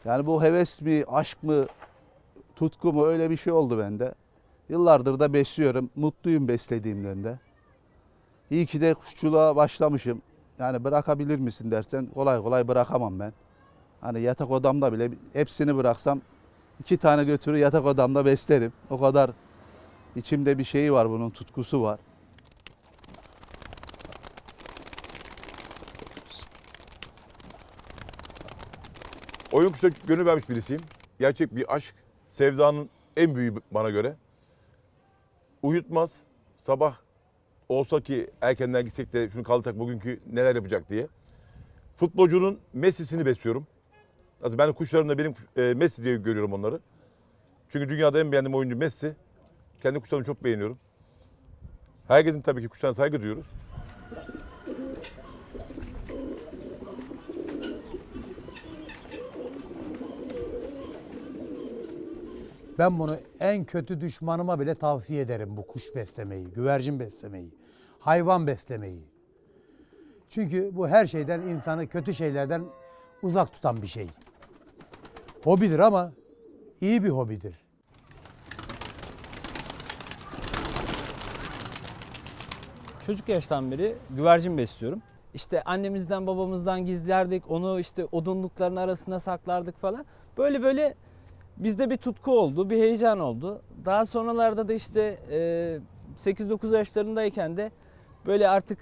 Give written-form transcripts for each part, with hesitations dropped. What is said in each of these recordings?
Yani bu heves mi, aşk mı, tutku mu öyle bir şey oldu bende. Yıllardır da besliyorum. Mutluyum beslediğimden de. İyi ki de kuşçuluğa başlamışım. Yani bırakabilir misin dersen kolay kolay bırakamam ben. Hani yatak odamda bile hepsini bıraksam 2 tane götürür yatak odamda beslerim. O kadar içimde bir şeyi var, bunun tutkusu var. Oyun kuşuna gönül vermiş birisiyim. Gerçek bir aşk, sevdanın en büyüğü bana göre. Uyutmaz, sabah olsa ki erkenden gitsek de şunu kaldırsak bugünkü neler yapacak diye. Futbolcunun Messi'sini besliyorum. Zaten ben kuşlarım da benim Messi diye görüyorum onları. Çünkü dünyada en beğendiğim oyuncu Messi. Kendi kuşlarımı çok beğeniyorum. Herkesin tabii ki kuşlarına saygı duyuyoruz. Ben bunu en kötü düşmanıma bile tavsiye ederim, bu kuş beslemeyi, güvercin beslemeyi, hayvan beslemeyi. Çünkü bu her şeyden, insanı kötü şeylerden uzak tutan bir şey. Hobidir ama iyi bir hobidir. Çocuk yaştan beri güvercin besliyorum. İşte annemizden babamızdan gizlerdik, onu işte odunlukların arasına saklardık falan. Böyle böyle bizde bir tutku oldu, bir heyecan oldu. Daha sonralarda da işte 8-9 yaşlarındayken de böyle artık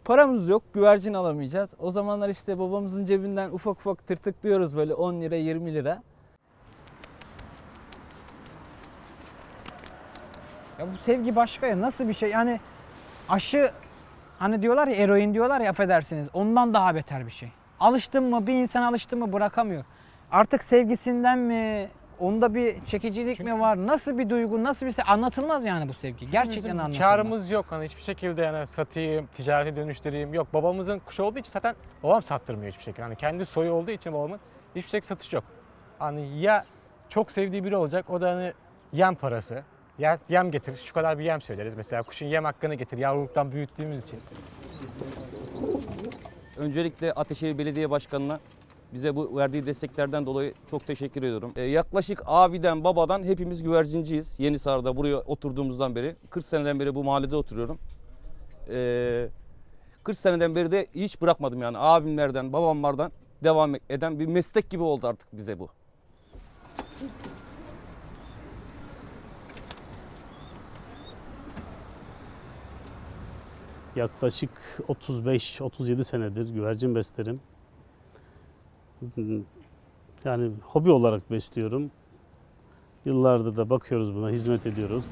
paramız yok, güvercin alamayacağız. O zamanlar işte babamızın cebinden ufak ufak tırtıklıyoruz böyle 10 lira 20 lira. Ya bu sevgi başka ya, nasıl bir şey yani, aşı, hani diyorlar ya, eroin diyorlar ya, affedersiniz, ondan daha beter bir şey. Alıştın mı, bir insan alıştı mı bırakamıyor. Artık sevgisinden mi, onda bir çekicilik mi var, nasıl bir duygu, nasıl bir şey, anlatılmaz yani bu sevgi. Gerçekten Bizim anlatılmaz. karımız yok, hani hiçbir şekilde yani satayım, ticarete dönüştüreyim yok. Babamızın kuşu olduğu için zaten babam sattırmıyor hiçbir şekilde. Hani kendi soyu olduğu için babamın hiçbir şekilde satış yok. Hani ya çok sevdiği biri olacak, o da hani yem parası. Ya yem getir, şu kadar bir yem söyleriz. Mesela kuşun yem hakkını getir, yavruluktan büyüttüğümüz için. Öncelikle Ateşehir Belediye Başkanı'na bize bu verdiği desteklerden dolayı çok teşekkür ediyorum. Yaklaşık abiden babadan hepimiz güvercinciyiz. Yenisar'da buraya oturduğumuzdan beri. 40 seneden beri bu mahallede oturuyorum. 40 seneden beri de hiç bırakmadım yani. Abimlerden, babamlardan devam eden bir meslek gibi oldu artık bize bu. Yaklaşık 35-37 senedir güvercin beslerim. Yani hobi olarak besliyorum. Yıllardır da bakıyoruz buna, hizmet ediyoruz.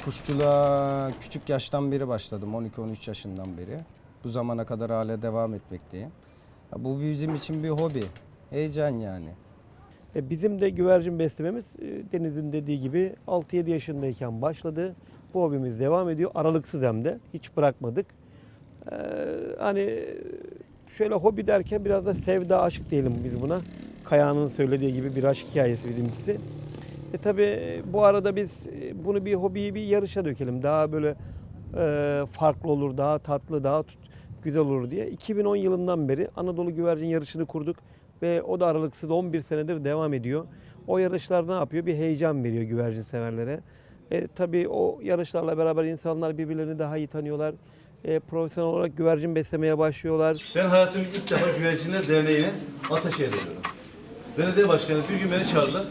Kuşçuluğa küçük yaştan beri başladım, 12-13 yaşından beri. Bu zamana kadar hala devam etmekteyim. Ya bu bizim için bir hobi, heyecan yani. Bizim de güvercin beslememiz Deniz'in dediği gibi 6-7 yaşındayken başladı. Bu hobimiz devam ediyor. Aralıksız hem de. Hiç bırakmadık. Hani şöyle hobi derken biraz da sevda, aşk diyelim biz buna. Kaya'nın söylediği gibi bir aşk hikayesi bizimkisi. Tabii bu arada biz bunu bir hobiyi bir yarışa dökelim. Daha böyle farklı olur, daha tatlı, daha güzel olur diye. 2010 yılından beri Anadolu Güvercin Yarışı'nı kurduk. Ve o da aralıksız 11 senedir devam ediyor. O yarışlar ne yapıyor? Bir heyecan veriyor güvercin severlere. Tabii o yarışlarla beraber insanlar birbirlerini daha iyi tanıyorlar. Profesyonel olarak güvercin beslemeye başlıyorlar. Ben hayatımın ilk defa Güvercinler Derneği'ne Ataşehir'e ediyorum. Belediye başkanı bir gün beni çağırdı.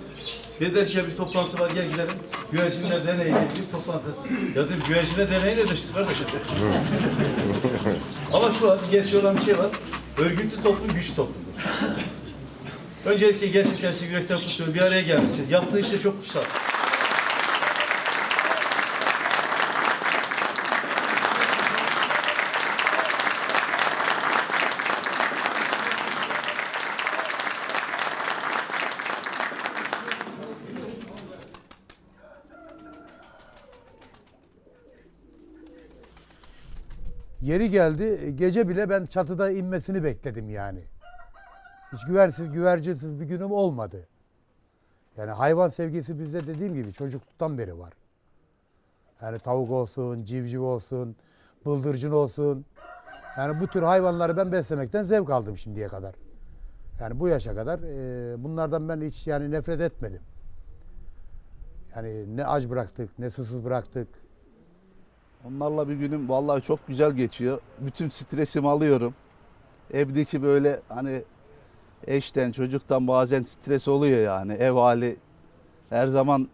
Dediler ki ya bir toplantı var, gel gidelim. Güvercinler Derneği'ne bir toplantı. Ya dedim Güvercinler Derneği'yle de işte kardeşim. Ama şu var, gerçi olan bir şey var. Örgütlü toplum güçlü toplumdur. Öncelikle gerçekten sizi yürekten kutluyorum. Bir araya gelmişsiniz. Yaptığı işte çok kutsal. Yeri geldi, gece bile ben çatıda inmesini bekledim yani. Hiç güvercinsiz bir günüm olmadı. Yani hayvan sevgisi bizde dediğim gibi çocukluktan beri var. Yani tavuk olsun, civciv olsun, bıldırcın olsun. Yani bu tür hayvanları ben beslemekten zevk aldım şimdiye kadar. Yani bu yaşa kadar bunlardan ben hiç yani nefret etmedim. Yani ne aç bıraktık, ne susuz bıraktık. Onlarla bir günüm vallahi çok güzel geçiyor. Bütün stresimi alıyorum. Evdeki böyle hani eşten, çocuktan bazen stres oluyor yani. Ev hali her zaman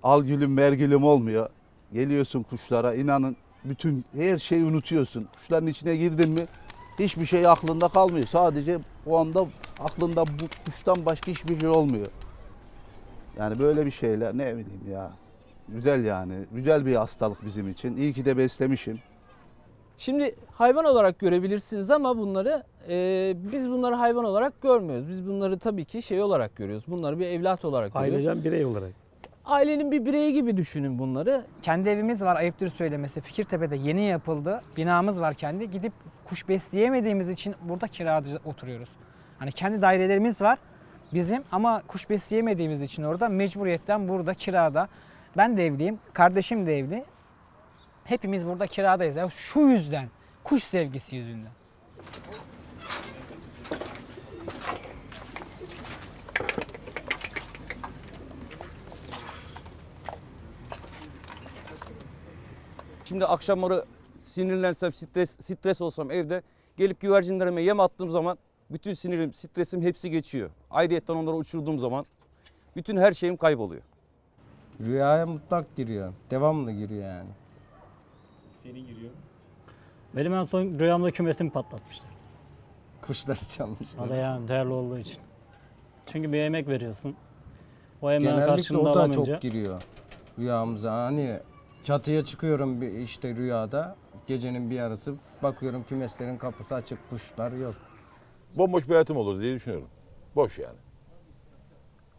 al gülüm ver gülüm olmuyor. Geliyorsun kuşlara, inanın bütün her şeyi unutuyorsun. Kuşların içine girdin mi hiçbir şey aklında kalmıyor. Sadece o anda aklında bu kuştan başka hiçbir şey olmuyor. Yani böyle bir şeyler ne bileyim ya. Güzel yani. Güzel bir hastalık bizim için. İyi ki de beslemişim. Şimdi hayvan olarak görebilirsiniz ama bunları biz bunları hayvan olarak görmüyoruz. Biz bunları tabii ki şey olarak görüyoruz. Bunları bir evlat olarak görüyoruz. Aileden birey olarak. Ailenin bir bireyi gibi düşünün bunları. Kendi evimiz var, ayıptır söylemesi. Fikirtepe'de yeni yapıldı. Binamız var kendi. Gidip kuş besleyemediğimiz için burada kiracı oturuyoruz. Hani kendi dairelerimiz var bizim ama kuş besleyemediğimiz için orada mecburiyetten burada kirada. Ben de evliyim, kardeşim de evli. Hepimiz burada kiradayız. Ya şu yüzden, kuş sevgisi yüzünden. Şimdi akşamları sinirlensem, stres olsam evde gelip güvercinlerime yem attığım zaman bütün sinirim, stresim hepsi geçiyor. Ayrıyetten onları uçurduğum zaman bütün her şeyim kayboluyor. Rüyaya mutlak giriyor. Devamlı giriyor yani. Benim en son rüyamda kümesimi patlatmışlar. Kuşlar çalmışlar. Yani değerli olduğu için. Çünkü bir emek veriyorsun. O emeğin Genellikle karşılığında o da alamayınca. çok giriyor rüyamıza. Hani çatıya çıkıyorum işte rüyada. Gecenin bir yarısı bakıyorum kümeslerin kapısı açık, kuşlar yok. Bomboş bir hayatım olur diye düşünüyorum. Boş yani.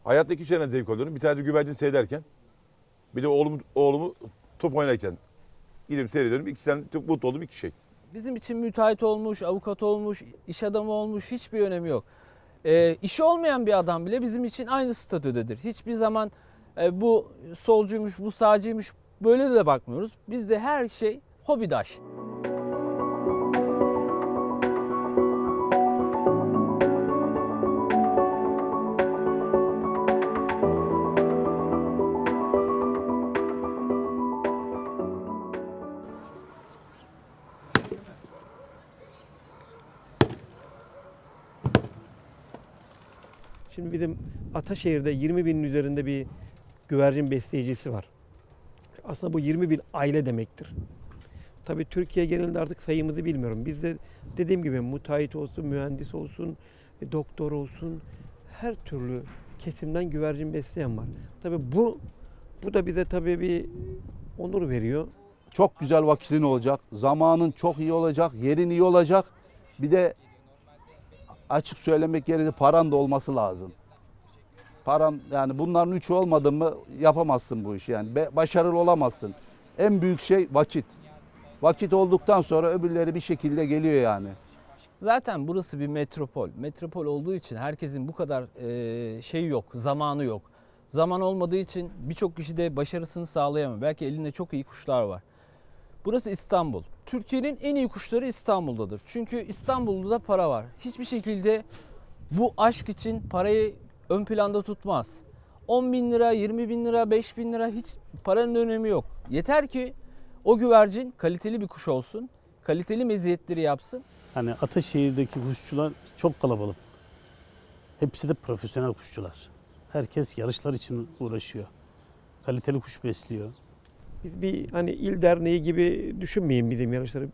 Hayatta iki şeyden zevk alıyorum. Bir tanesi güvercin seyrederken, bir de oğlumu top oynarken. Gidip seyrediyorum. İkisinden çok mutlu olduğum iki şey. Bizim için müteahhit olmuş, avukat olmuş, iş adamı olmuş hiçbir önemi yok. İşi olmayan bir adam bile bizim için aynı statüdedir. Hiçbir zaman bu solcuymuş, bu sağcıymış böyle de bakmıyoruz. Bizde her şey hobidaş. Şimdi bizim Ataşehir'de 20 binin üzerinde bir güvercin besleyicisi var. Aslında bu 20 bin aile demektir. Tabii Türkiye genelinde artık sayımızı bilmiyorum. Bizde dediğim gibi müteahhit olsun, mühendis olsun, doktor olsun her türlü kesimden güvercin besleyen var. Tabii bu da bize tabii bir onur veriyor. Çok güzel vakitin olacak. Zamanın çok iyi olacak. Yerin iyi olacak. Bir de açık söylemek gerekirse paran da olması lazım. Paran yani bunların üçü olmadı mı yapamazsın bu işi yani. Başarılı olamazsın. En büyük şey vakit. Vakit olduktan sonra öbürleri bir şekilde geliyor yani. Zaten burası bir metropol. Metropol olduğu için herkesin bu kadar şey yok, zamanı yok. Zaman olmadığı için birçok kişi de başarısını sağlayamıyor. Belki elinde çok iyi kuşlar var. Burası İstanbul. Türkiye'nin en iyi kuşları İstanbul'dadır. Çünkü İstanbul'da da para var. Hiçbir şekilde bu aşk için parayı ön planda tutmaz. 10 bin lira, 20 bin lira, 5 bin lira hiç paranın önemi yok. Yeter ki o güvercin kaliteli bir kuş olsun, kaliteli meziyetleri yapsın. Hani Ataşehir'deki kuşçular çok kalabalık. Hepsi de profesyonel kuşçular. Herkes yarışlar için uğraşıyor. Kaliteli kuş besliyor. Biz bir hani il derneği gibi düşünmeyin bizim yarışları.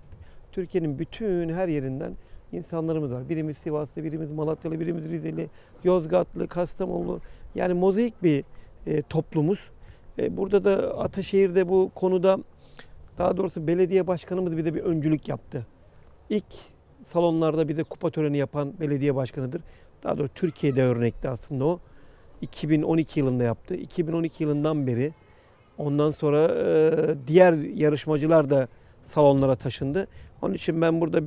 Türkiye'nin bütün her yerinden insanlarımız var. Birimiz Sivaslı, birimiz Malatyalı, birimiz Rizeli, Yozgatlı, Kastamonlu. Yani mozaik bir toplumuz. Burada da Ataşehir'de bu konuda daha doğrusu belediye başkanımız bize bir öncülük yaptı. İlk salonlarda bize kupa töreni yapan belediye başkanıdır. Daha doğrusu Türkiye'de örnekti aslında o. 2012 yılında yaptı. 2012 yılından beri ondan sonra diğer yarışmacılar da salonlara taşındı. Onun için ben burada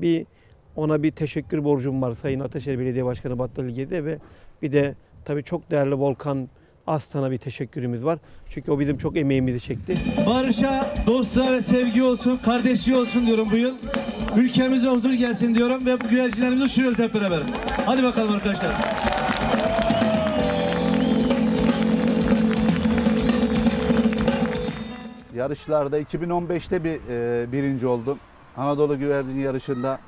ona bir teşekkür borcum var Sayın Ataşehir Belediye Başkanı Battal İlge'de ve bir de tabii çok değerli Volkan Aslan'a bir teşekkürümüz var. Çünkü o bizim çok emeğimizi çekti. Barışa, dostluğa ve sevgi olsun, kardeşliği olsun diyorum bu yıl. Ülkemize huzur gelsin diyorum ve bu güvercinlerimizi uçuruyoruz hep beraber. Hadi bakalım arkadaşlar. Yarışlarda 2015'te birinci oldum. Anadolu Güvercin yarışında.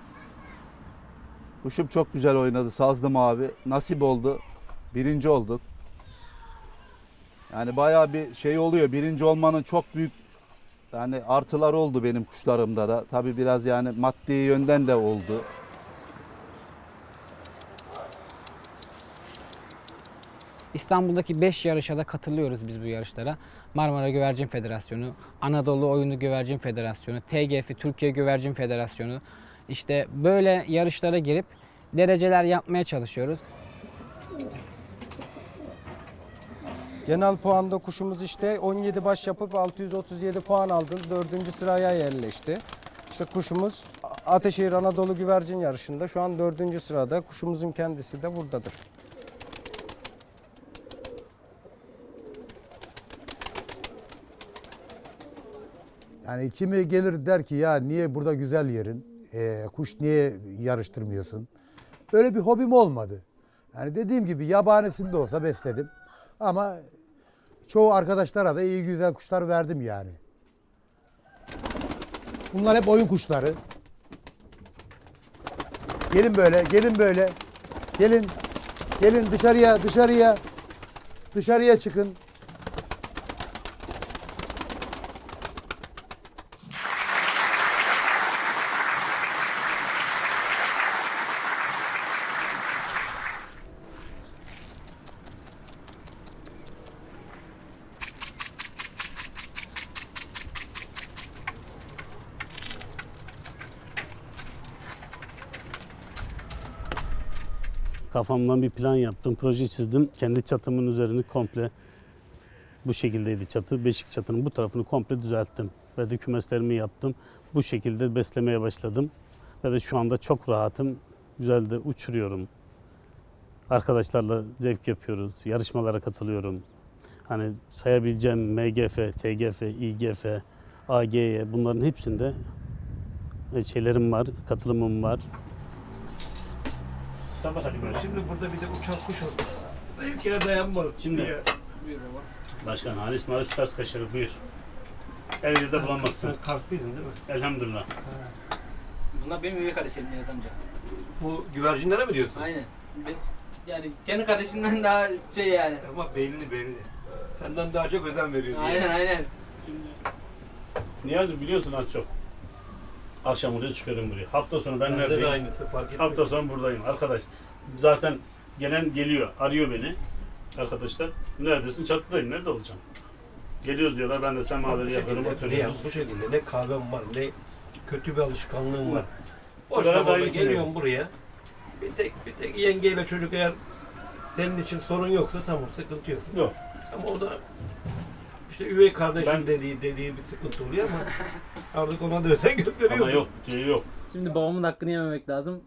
Kuşum çok güzel oynadı. Sazlı mavi. Nasip oldu. Birinci olduk. Yani bayağı bir şey oluyor. Birinci olmanın çok büyük yani artıları oldu benim kuşlarımda da. Tabii biraz yani maddi yönden de oldu. İstanbul'daki 5 yarışa da katılıyoruz biz bu yarışlara. Marmara Güvercin Federasyonu, Anadolu Oyunu Güvercin Federasyonu, TGF Türkiye Güvercin Federasyonu. İşte böyle yarışlara girip dereceler yapmaya çalışıyoruz. Genel puanda kuşumuz işte 17 baş yapıp 637 puan aldı. 4. sıraya yerleşti. İşte kuşumuz Ataşehir Anadolu Güvercin Yarışı'nda şu an 4. sırada. Kuşumuzun kendisi de buradadır. Yani kimi gelir der ki ya niye burada güzel yerin, kuş niye yarıştırmıyorsun? Öyle bir hobim olmadı. Yani dediğim gibi yabanisinde olsa besledim. Ama çoğu arkadaşlara da iyi güzel kuşlar verdim yani. Bunlar hep oyun kuşları. Gelin böyle, gelin böyle. Gelin, gelin dışarıya çıkın. Kafamdan bir plan yaptım, proje çizdim. Kendi çatımın üzerini komple bu şekildeydi çatı. Beşik çatının bu tarafını komple düzelttim. Ve de kümeslerimi yaptım. Bu şekilde beslemeye başladım. Ve de şu anda çok rahatım. Güzel de uçuruyorum. Arkadaşlarla zevk yapıyoruz. Yarışmalara katılıyorum. Hani sayabileceğim MGF, TGF, İGF, AGY bunların hepsinde şeylerim var, katılımım var. Tamam, hadi böyle. Şimdi burada bir de uçak kuş oldu. Benimkine dayanmaz. Şimdi Başkan Halis Marif Ters Kaşarı buyur. Elinizde bulamazsın. Sen Karslıydın değil mi? Elhamdülillah. Bunlar benim üvey kardeşlerim Niyazi amca. Bu güvercinlere mi diyorsun? Aynen. Yani kendi kardeşinden daha şey yani. Ama belli. Senden daha çok özen veriyor diye. Aynen. Niyazi biliyorsun az çok. Akşam oraya çıkıyorum buraya. Hafta sonu ben Bende de neredeyim? aynısı fark etmiyor. Hafta sonu buradayım arkadaş. Zaten gelen geliyor, arıyor beni. Arkadaşlar neredesin? Çatıdayım. Nerede olacağım? Geliyoruz diyorlar. Ben de semaları yaparım, oturuyoruz. Bu şekilde ne kahvem var ne kötü bir alışkanlığım var. Boş Buraya zamanda dahi geliyorum buraya. Bir tek yengeyle çocuk eğer senin için sorun yoksa tamam sıkıntı yok. Yok. Ama o da işte üvey kardeşim Ben- dediği bir sıkıntı oluyor ama artık ona dönsen gösteriyor. Ama yok, yok. Şimdi babamın hakkını yememek lazım.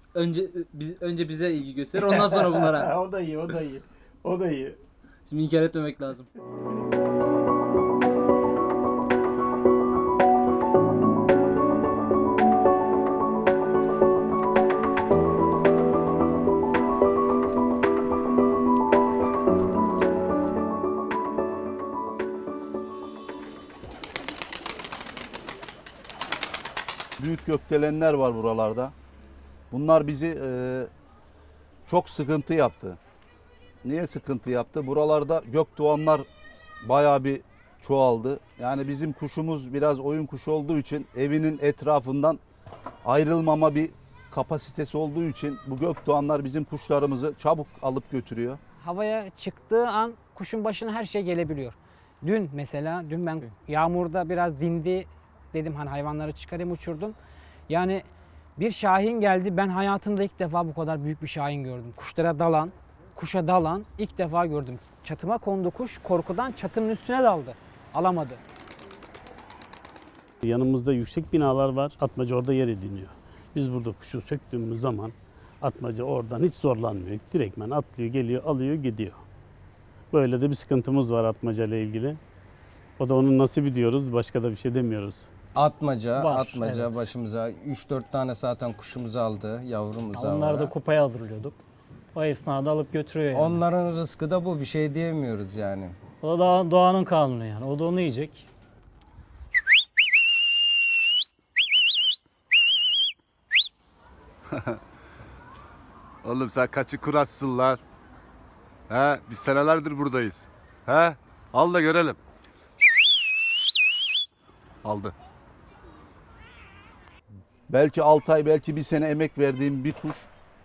Önce bize ilgi gösterir, ondan sonra bunlara. O da iyi. Şimdi inkar etmemek lazım. Büyük gökdelenler var buralarda. Bunlar bizi çok sıkıntı yaptı. Niye sıkıntı yaptı? Buralarda gökdoğanlar bayağı bir çoğaldı. Yani bizim kuşumuz biraz oyun kuşu olduğu için evinin etrafından ayrılmama bir kapasitesi olduğu için bu gökdoğanlar bizim kuşlarımızı çabuk alıp götürüyor. Havaya çıktığı an kuşun başına her şey gelebiliyor. Dün ben yağmurda biraz dindi dedim hani hayvanları çıkarayım uçurdum. Yani bir şahin geldi, ben hayatımda ilk defa bu kadar büyük bir şahin gördüm. Kuşa dalan ilk defa gördüm. Çatıma kondu kuş, korkudan çatının üstüne daldı. Alamadı. Yanımızda yüksek binalar var. Atmaca orada yer ediniyor. Biz burada kuşu söktüğümüz zaman atmaca oradan hiç zorlanmıyor. Direktmen atlıyor, geliyor, alıyor, gidiyor. Böyle de bir sıkıntımız var atmaca ile ilgili. O da onun nasibi diyoruz. Başka da bir şey demiyoruz. Atmaca, Var, atmaca evet. başımıza 3-4 tane zaten kuşumuzu aldı, yavrumuz Onları da kupaya hazırlıyorduk. O esnada alıp götürüyor yani. Onların rızkı da bu, bir şey diyemiyoruz yani. O da doğanın kanunu yani. O da onu yiyecek. Oğlum sen kaçı kuraşsın lan? He, biz senelerdir buradayız. He, al da görelim. Aldı. Belki 6 ay, belki bir sene emek verdiğim bir kuş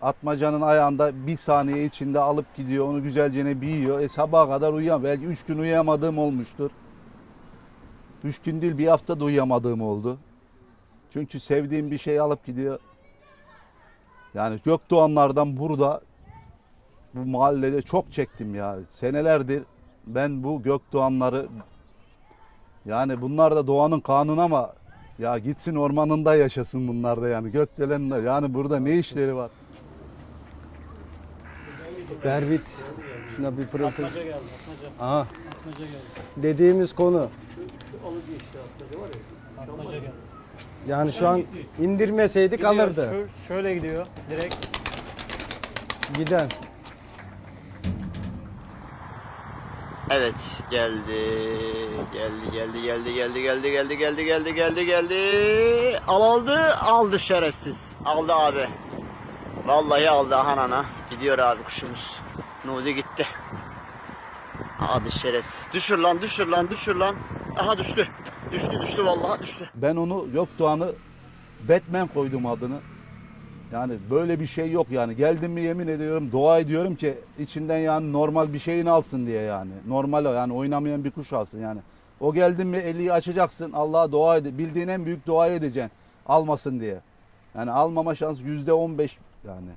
atmacanın ayağında bir saniye içinde alıp gidiyor. Onu güzelce bir yiyor. Sabaha kadar uyuyamam. Belki 3 gün uyuyamadığım olmuştur. 3 gün değil, bir hafta da uyuyamadığım oldu. Çünkü sevdiğim bir şey alıp gidiyor. Yani Gökdoğanlardan burada, bu mahallede çok çektim ya. Senelerdir ben bu Gökdoğanları, yani bunlar da doğanın kanunu ama ya gitsin ormanında yaşasın bunlar da yani. Gökdelen'de yani burada ne işleri var? Berbit, şuna bir pırıltı. Atmaca geldi, atmaca. Aha, Atmaca geldi. dediğimiz konu. Şu alıcı işte atmaca var ya. Atmaca geldi. Yani şu an indirmeseydik alırdı. Şöyle gidiyor direkt. Giden. Evet geldi. Geldi. Aldı şerefsiz. Aldı abi. Vallahi aldı hanana. Gidiyor abi kuşumuz. Nudi gitti. Hadi şerefsiz. Düşür lan. Aha düştü. Düştü vallahi düştü. Ben onu Gökdoğan'ı Batman koydum adını. Yani böyle bir şey yok yani. Geldim mi yemin ediyorum, dua ediyorum ki içinden yani normal bir şeyin alsın diye yani. Normal yani, oynamayan bir kuş alsın yani. O geldin mi eli açacaksın, Allah'a dua ede. Bildiğin en büyük duayı edeceksin almasın diye. Yani almama şansı %15 yani.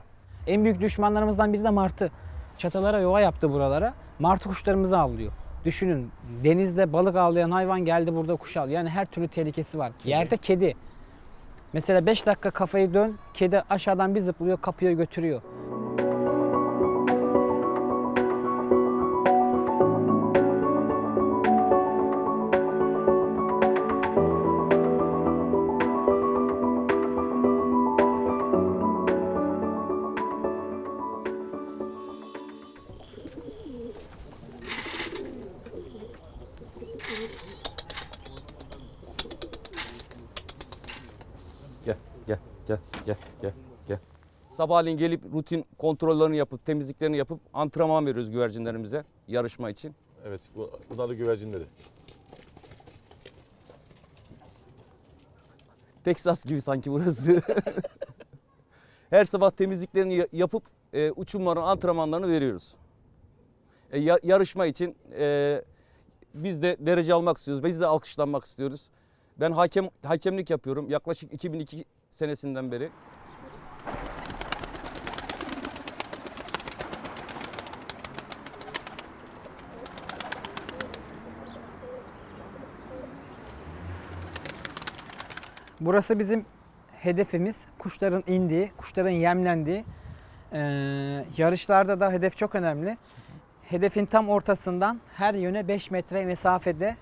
En büyük düşmanlarımızdan biri de martı. Çatılara yuva yaptı buralara. Martı kuşlarımızı avlıyor. Düşünün, denizde balık avlayan hayvan geldi burada kuş avlıyor. Yani her türlü tehlikesi var. Yerde kedi. Mesela 5 dakika kafayı dön, kedi aşağıdan bir zıplıyor, kapıyor, götürüyor. Gel. Sabahleyin gelip rutin kontrollerini yapıp temizliklerini yapıp antrenman veriyoruz güvercinlerimize yarışma için. Evet, bunlar da güvercinleri. Texas gibi sanki burası. Her sabah temizliklerini yapıp uçumların antrenmanlarını veriyoruz. Yarışma için biz de derece almak istiyoruz. Biz de alkışlanmak istiyoruz. Ben hakemlik yapıyorum yaklaşık 2002 senesinden beri. Burası bizim hedefimiz. Kuşların indiği, kuşların yemlendiği. Yarışlarda da hedef çok önemli. Hedefin tam ortasından her yöne 5 metre mesafede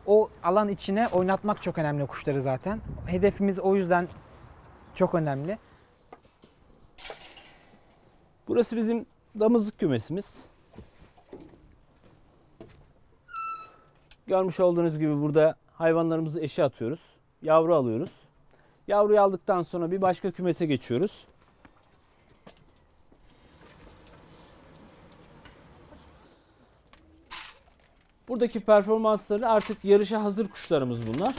o alan içine oynatmak çok önemli kuşları zaten. Hedefimiz o yüzden çok önemli. Burası bizim damızlık kümesimiz. Görmüş olduğunuz gibi burada hayvanlarımızı eşe atıyoruz. Yavru alıyoruz. Yavruyu aldıktan sonra bir başka kümese geçiyoruz. Buradaki performansları artık yarışa hazır kuşlarımız bunlar.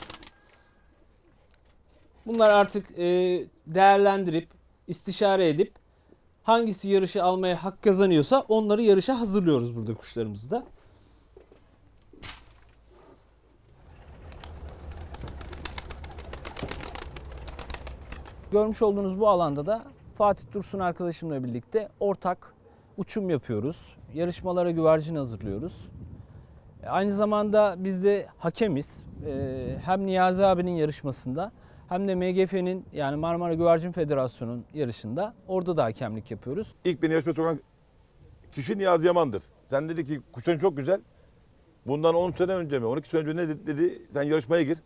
Bunlar artık değerlendirip, istişare edip hangisi yarışı almaya hak kazanıyorsa onları yarışa hazırlıyoruz burada kuşlarımızda. Görmüş olduğunuz bu alanda da Fatih Dursun arkadaşımla birlikte ortak uçum yapıyoruz. Yarışmalara güvercin hazırlıyoruz. Aynı zamanda biz de hakemiz. Hem Niyazi abinin yarışmasında hem de MGF'nin yani Marmara Güvercin Federasyonu'nun yarışında orada da hakemlik yapıyoruz. İlk beni yarışmaya sokan kişi Niyazi Yaman'dır. Sen dedi ki kuşların çok güzel. Bundan 10 sene önce mi 12 sene önce ne dedi? Sen yarışmaya gir.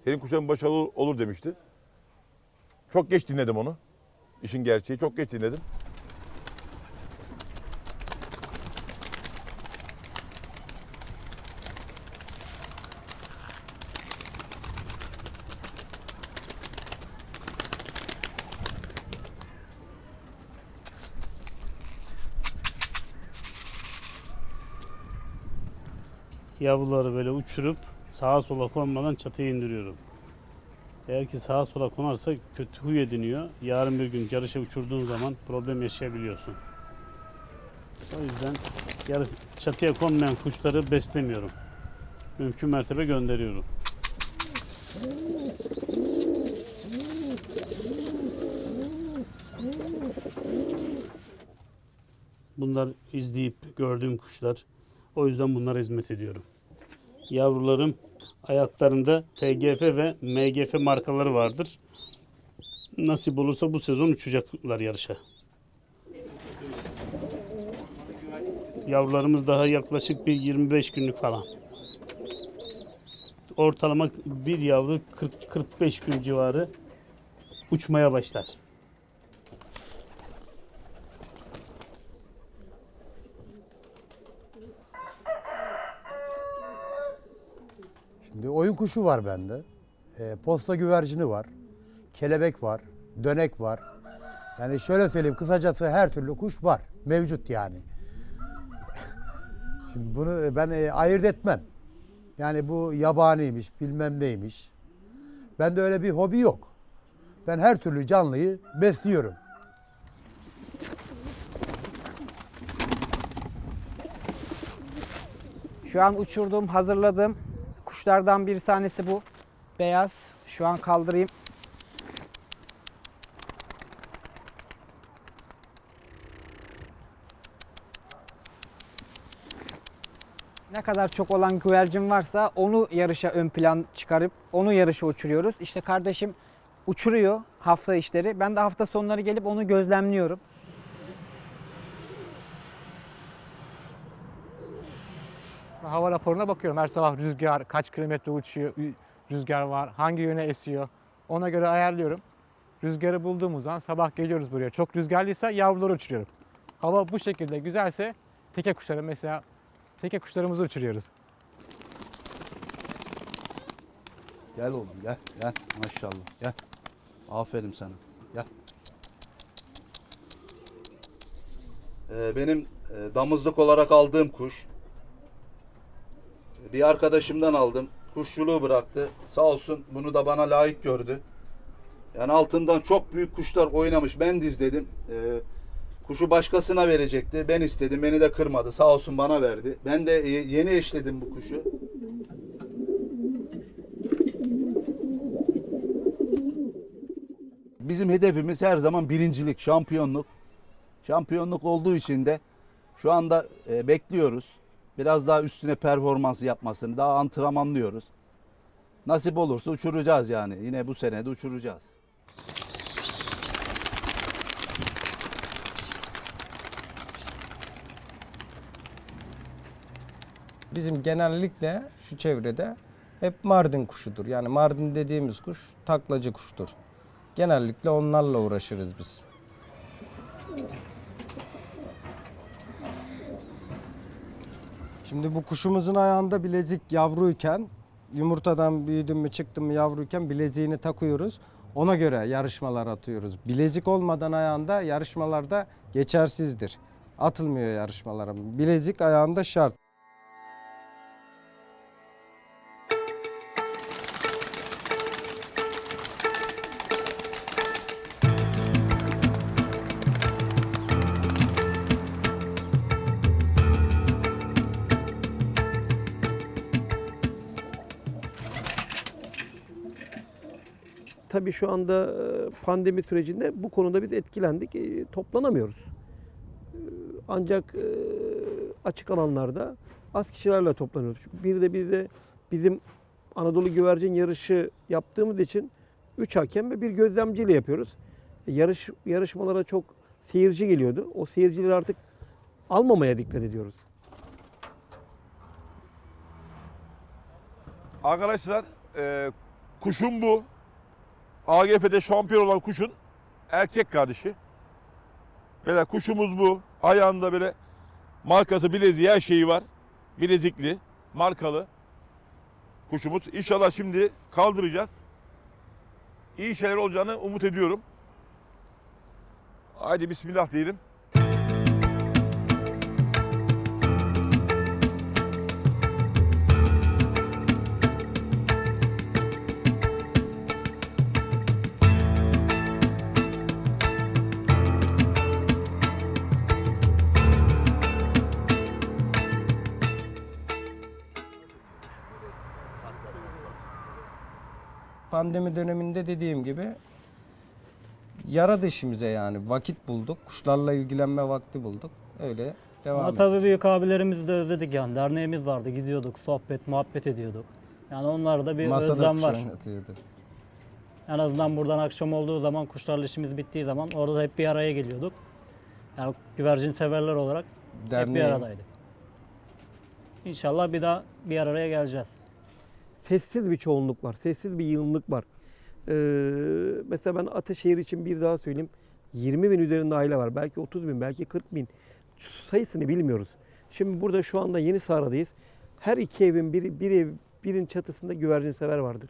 Senin kuşların başarılı olur demişti. Çok geç dinledim onu. İşin gerçeği çok geç dinledim. Yavruları böyle uçurup sağa sola konmadan çatıya indiriyorum. Eğer ki sağa sola konarsa kötü huy ediniyor. Yarın bir gün yarışa uçurduğun zaman problem yaşayabiliyorsun. O yüzden çatıya konmayan kuşları beslemiyorum. Mümkün mertebe gönderiyorum. Bunlar izleyip gördüğüm kuşlar. O yüzden bunlara hizmet ediyorum. Yavrularım ayaklarında TGF ve MGF markaları vardır. Nasip olursa bu sezon uçacaklar yarışa. Yavrularımız daha yaklaşık bir 25 günlük falan. Ortalama bir yavru 40-45 gün civarı uçmaya başlar. Şimdi oyun kuşu var bende. Posta güvercini var. Kelebek var. Dönek var. Yani şöyle söyleyeyim, kısacası her türlü kuş var. Mevcut yani. Şimdi bunu ben ayırt etmem. Yani bu yabaniymiş, bilmem neymiş. Bende öyle bir hobi yok. Ben her türlü canlıyı besliyorum. Şu an uçurduğum, hazırladığım kuşlardan bir tanesi bu. Beyaz. Şu an kaldırayım. Ne kadar çok olan güvercin varsa onu yarışa ön plan çıkarıp onu yarışa uçuruyoruz. İşte kardeşim uçuruyor hafta işleri. Ben de hafta sonları gelip onu gözlemliyorum. Hava raporuna bakıyorum. Her sabah rüzgar, kaç kilometre uçuyor, rüzgar var, hangi yöne esiyor. Ona göre ayarlıyorum. Rüzgarı bulduğumuz zaman sabah geliyoruz buraya. Çok rüzgarlıysa yavruları uçuruyorum. Hava bu şekilde güzelse teke kuşları mesela teke kuşlarımızı uçuruyoruz. Gel oğlum gel gel maşallah gel. Aferin sana gel. Benim damızlık olarak aldığım kuş. Bir arkadaşımdan aldım. Kuşçuluğu bıraktı. Sağ olsun bunu da bana layık gördü. Yani altından çok büyük kuşlar oynamış. Ben dizledim. Kuşu başkasına verecekti. Ben istedim. Beni de kırmadı. Sağ olsun bana verdi. Ben de yeni eşledim bu kuşu. Bizim hedefimiz her zaman birincilik, şampiyonluk. Şampiyonluk olduğu için de şu anda bekliyoruz. Biraz daha üstüne performans yapmasını, daha antrenmanlıyoruz. Nasip olursa uçuracağız yani. Yine bu sene de uçuracağız. Bizim genellikle şu çevrede hep Mardin kuşudur. Yani Mardin dediğimiz kuş taklacı kuştur. Genellikle onlarla uğraşırız biz. Şimdi bu kuşumuzun ayağında bilezik yavruyken, yumurtadan büyüdüm mü çıktım mı yavruyken bileziğini takıyoruz. Ona göre yarışmalar atıyoruz. Bilezik olmadan ayağında yarışmalarda geçersizdir. Atılmıyor yarışmalara. Bilezik ayağında şart. Tabii şu anda pandemi sürecinde bu konuda biz etkilendik. Toplanamıyoruz. Ancak açık alanlarda az kişilerle toplanıyoruz. Bir de bizim Anadolu Güvercin yarışı yaptığımız için 3 hakem ve bir gözlemciyle yapıyoruz. Yarışmalara çok seyirci geliyordu. O seyircileri artık almamaya dikkat ediyoruz. Arkadaşlar kuşum bu. AGF'de şampiyon olan kuşun erkek kardeşi. Böyle kuşumuz bu. Ayağında böyle markası, bileziği, her şeyi var. Bilezikli, markalı kuşumuz. İnşallah şimdi kaldıracağız. İyi şeyler olacağını umut ediyorum. Haydi bismillah diyelim. Pandemi döneminde dediğim gibi yaradı işimize yani. Vakit bulduk. Kuşlarla ilgilenme vakti bulduk. Öyle devam Ama ettik. tabii büyük abilerimizi de özledik yani. Derneğimiz vardı, gidiyorduk, sohbet, muhabbet ediyorduk. Yani onlarda bir Masada özlem kuş var. oynatıyordu. En azından buradan akşam olduğu zaman, kuşlarla işimiz bittiği zaman orada da hep bir araya geliyorduk. Yani güvercin severler olarak hep bir Derneğin. aradaydık. İnşallah bir daha bir araya geleceğiz. Sessiz bir çoğunluk var, sessiz bir yığınlık var. Mesela ben Ataşehir için bir daha söyleyeyim. 20 bin üzerinde aile var. Belki 30 bin, belki 40 bin. Sayısını bilmiyoruz. Şimdi burada şu anda Yeni Sağra'dayız. Her iki evin birinin çatısında güvercin sever vardır.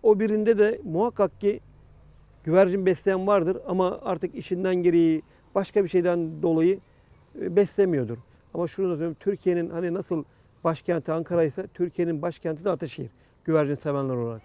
O birinde de muhakkak ki güvercin besleyen vardır ama artık işinden gereği başka bir şeyden dolayı beslemiyordur. Ama şunu da söyleyeyim, Türkiye'nin hani nasıl başkenti Ankara ise Türkiye'nin başkenti de Ataşehir. Güvercin sevenler olarak.